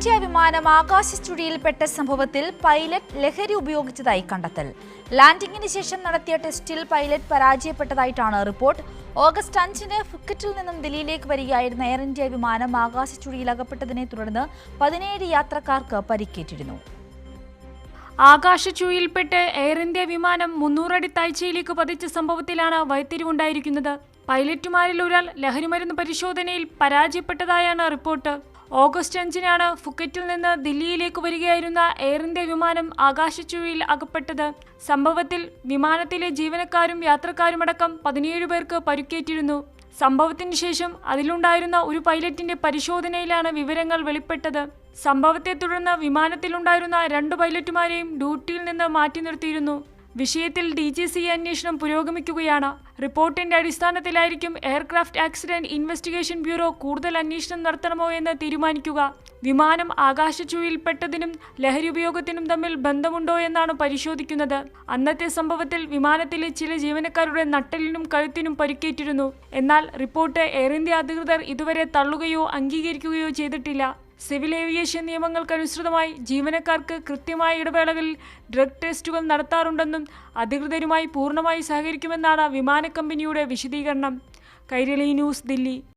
India വിമാനം ആകാശച്ചുഴിയിൽപ്പെട്ട സംഭവത്തിൽ pilot ലഹരി ഉപയോഗിച്ചതായി കണ്ടെത്തൽ. ലാൻഡിംഗിന് ശേഷം നടത്തിയ ടെസ്റ്റിൽ പൈലറ്റ് പരാജയപ്പെട്ടതായിട്ടാണ് റിപ്പോർട്ട്. ഓഗസ്റ്റ് 5-ന് ഫുക്കറ്റിൽ നിന്നും ദില്ലിയിലേക്ക് വരികയായിരുന്ന എയർ ഇന്ത്യ വിമാനം ആകാശച്ചുഴിയിൽ അകപ്പെട്ടതിനെ തുടർന്ന് 17 യാത്രക്കാർക്ക് പരിക്കേറ്റിരുന്നു. ആകാശച്ചുഴിയിൽപ്പെട്ട് എയർ ഇന്ത്യ വിമാനം 300 അടി താഴ്ചയിലേക്ക് പതിച്ച സംഭവത്തിലാണ് വഴിത്തിരിവുണ്ടായിരിക്കുന്നത്. പൈലറ്റുമാരിൽ ഒരാൾ ലഹരിമരുന്ന് പരിശോധനയിൽ പരാജയപ്പെട്ടതായാണ് റിപ്പോർട്ട്. ഓഗസ്റ്റ് 5-നാണ് ഫുക്കറ്റിൽ നിന്ന് ദില്ലിയിലേക്ക് വരികയായിരുന്ന എയർ ഇന്ത്യ വിമാനം ആകാശച്ചുഴിയിൽ അകപ്പെട്ടത്. സംഭവത്തിൽ വിമാനത്തിലെ ജീവനക്കാരും യാത്രക്കാരുമടക്കം 17 പേർക്ക് പരിക്കേറ്റിരുന്നു. സംഭവത്തിന് ശേഷം അതിലുണ്ടായിരുന്ന ഒരു പൈലറ്റിന്റെ പരിശോധനയിലാണ് വിവരങ്ങൾ വെളിപ്പെട്ടത്. സംഭവത്തെ തുടർന്ന് വിമാനത്തിലുണ്ടായിരുന്ന 2 പൈലറ്റുമാരെയും ഡ്യൂട്ടിയിൽ നിന്ന് മാറ്റി നിർത്തിയിരുന്നു. വിഷയത്തിൽ DGCA അന്വേഷണം പുരോഗമിക്കുകയാണ്. റിപ്പോർട്ടിന്റെ അടിസ്ഥാനത്തിലായിരിക്കും എയർക്രാഫ്റ്റ് ആക്സിഡന്റ് ഇൻവെസ്റ്റിഗേഷൻ ബ്യൂറോ കൂടുതൽ അന്വേഷണം നടത്തണമോ എന്ന് തീരുമാനിക്കുക. വിമാനം ആകാശച്ചുഴിയിൽപ്പെട്ടതിനും ലഹരി ഉപയോഗത്തിനും തമ്മിൽ ബന്ധമുണ്ടോ എന്നാണ് പരിശോധിക്കുന്നത്. അന്നത്തെ സംഭവത്തിൽ വിമാനത്തിലെ ചില ജീവനക്കാരുടെ നട്ടെല്ലിനും കഴുത്തിനും പരിക്കേറ്റിരുന്നു. എന്നാൽ റിപ്പോർട്ട് എയർ ഇന്ത്യ അധികൃതർ ഇതുവരെ തള്ളുകയോ അംഗീകരിക്കുകയോ ചെയ്തിട്ടില്ല. സിവിൽ ഏവിയേഷൻ നിയമങ്ങൾക്കനുസൃതമായി ജീവനക്കാർക്ക് കൃത്യമായ ഇടവേളകളിൽ ഡ്രഗ് ടെസ്റ്റുകൾ നടത്താറുണ്ടെന്നും അധികൃതരുമായി പൂർണ്ണമായി സഹകരിക്കുമെന്നാണ് വിമാന കമ്പനിയുടെ വിശദീകരണം. കൈരളി ന്യൂസ്, ദില്ലി.